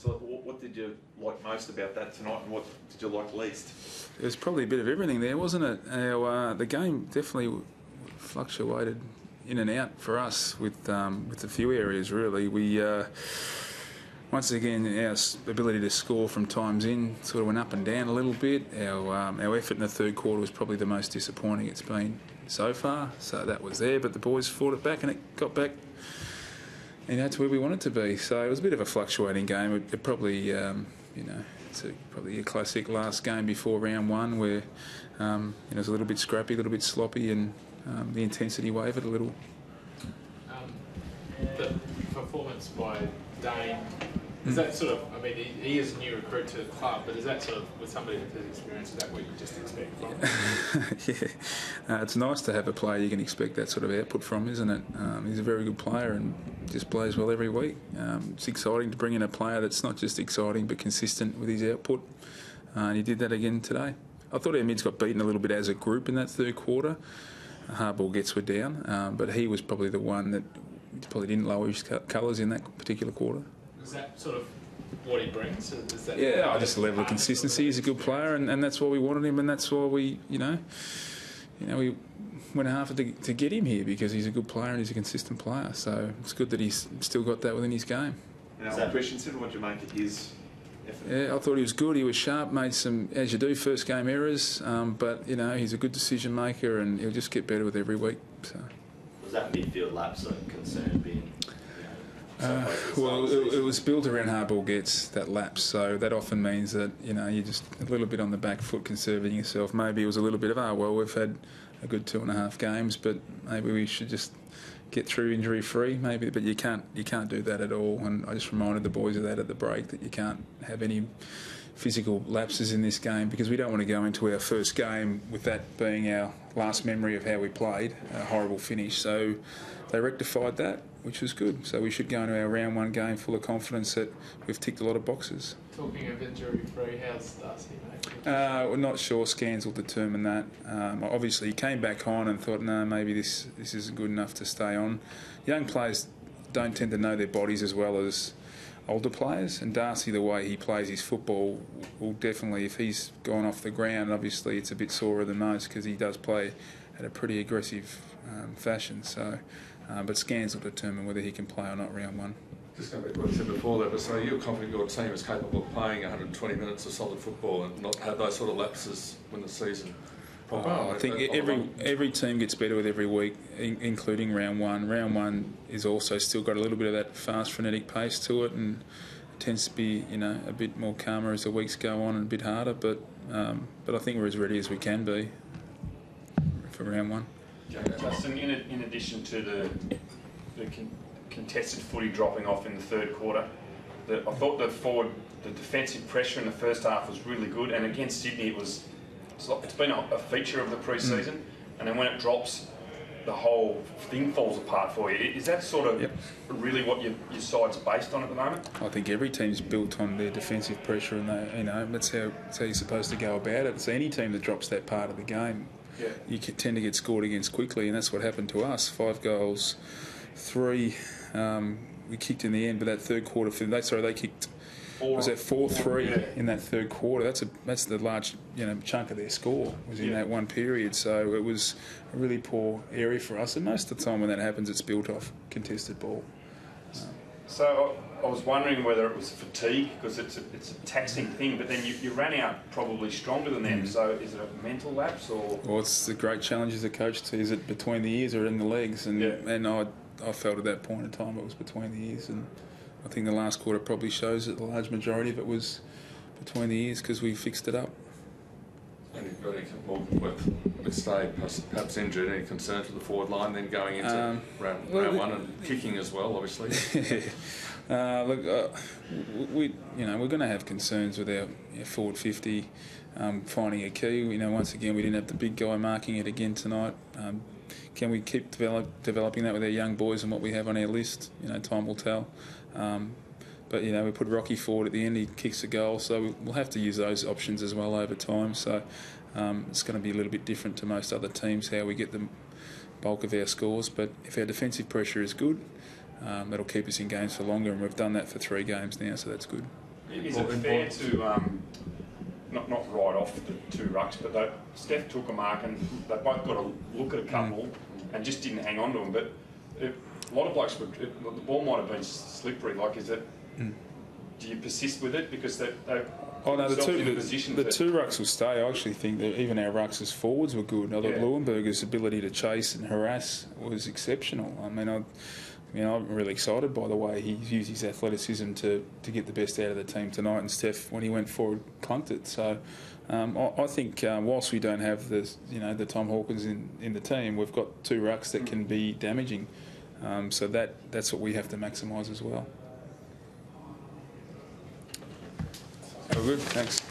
So what did you like most about that tonight, and what did you like least? There was probably a bit of everything there, wasn't it? The game definitely fluctuated in and out for us with a few areas, really. We once again, our ability to score from times in sort of went up and down a little bit. Our effort in the third quarter was probably the most disappointing it's been so far, so that was there, but the boys fought it back and it got back to where we wanted to be. So it was a bit of a fluctuating game. It probably, it's probably a classic last game before round one where it was a little bit scrappy, a little bit sloppy, and the intensity wavered a little. The performance by Dane, is that sort of, I mean, he is a new recruit to the club, but is that sort of, with somebody with his experience, is that what you just expect from him? Yeah, it's nice to have a player you can expect that sort of output from, isn't it? He's a very good player and just plays well every week. It's exciting to bring in a player that's not just exciting but consistent with his output. And he did that again today. I thought our mids got beaten a little bit as a group in that third quarter. Hardball gets were down, but he was probably the one that probably didn't lower his colours in that particular quarter. Is that sort of what he brings? Is that just a level of consistency. He's a good player, and that's why we wanted him, and that's why we we went half to get him here, because he's a good player and he's a consistent player. So it's good that he's still got that within his game. Now, Christensen, what do you make of his effort? Yeah, I thought he was good. He was sharp, made some, as you do, first game errors, but he's a good decision maker, and he'll just get better with every week. So. Was that midfield lapse a concern being? It was built around hardball gets, that lapse, so that often means that you're just a little bit on the back foot conserving yourself. Maybe it was a little bit of we've had a good 2.5 games, but maybe we should just get through injury free, maybe. But you can't do that at all. And I just reminded the boys of that at the break, that you can't have any physical lapses in this game, because we don't want to go into our first game with that being our last memory of how we played, a horrible finish. So they rectified that, which was good. So we should go into our round one game full of confidence that we've ticked a lot of boxes. Talking of injury-free, how's Darcy, mate? We're not sure. Scans will determine that. Obviously, he came back on and thought, no, maybe this isn't good enough to stay on. Young players don't tend to know their bodies as well as older players, and Darcy, the way he plays his football, will definitely, if he's gone off the ground, obviously it's a bit sorer than most, because he does play at a pretty aggressive fashion. So, but scans will determine whether he can play or not round one. Just going back to what you said before there, but so you're confident your team is capable of playing 120 minutes of solid football and not have those sort of lapses when the season? I think every team gets better with every week, including round one. Round one is also still got a little bit of that fast, frenetic pace to it, and it tends to be a bit more calmer as the weeks go on and a bit harder. But I think we're as ready as we can be for round one. Justin, in addition to the contested footy dropping off in the third quarter, I thought the defensive pressure in the first half was really good, and against Sydney it's been a feature of the pre-season, and then when it drops, the whole thing falls apart for you. Is that sort of really what your side's based on at the moment? I think every team's built on their defensive pressure, and that's how you're supposed to go about it. So any team that drops that part of the game, you tend to get scored against quickly, and that's what happened to us. 5 goals, 3 we kicked in the end, but that third quarter, they kicked. Was that 4-3 in that third quarter? That's the large chunk of their score was in that one period. So it was a really poor area for us. And most of the time when that happens, it's built off contested ball. So I was wondering whether it was fatigue, because it's a taxing thing. But then you ran out probably stronger than them. So is it a mental lapse or? Well, it's the great challenge as a coach. Is it between the ears or in the legs? And I felt at that point in time it was between the ears, and I think the last quarter probably shows that the large majority of it was between the ears, because we fixed it up. And you've got any more with Stay perhaps injured, any concerns with the forward line then going into round one and kicking as well, obviously? We're going to have concerns with our forward 50 finding a key. Once again, we didn't have the big guy marking it again tonight. Can we keep developing that with our young boys and what we have on our list? Time will tell. But we put Rocky forward at the end. He kicks a goal, so we'll have to use those options as well over time. So it's going to be a little bit different to most other teams how we get the bulk of our scores. But if our defensive pressure is good, that'll keep us in games for longer, and we've done that for 3 games now, so that's good. Is it fair to not write off the 2 rucks, but Steph took a mark and they both got a look at a couple and just didn't hang on to them. But a lot of blokes the ball might have been slippery. Like, is it? Do you persist with it because they Oh no, the the 2 rucks will stay. I actually think that even our rucks as forwards were good. I thought Leuenberger's ability to chase and harass was exceptional. I mean, I'm really excited by the way he's used his athleticism to get the best out of the team tonight. And Steph, when he went forward, clunked it. So I think whilst we don't have the Tom Hawkins in the team, we've got 2 rucks that can be damaging. So that's what we have to maximise as well. Oh, good. Thanks.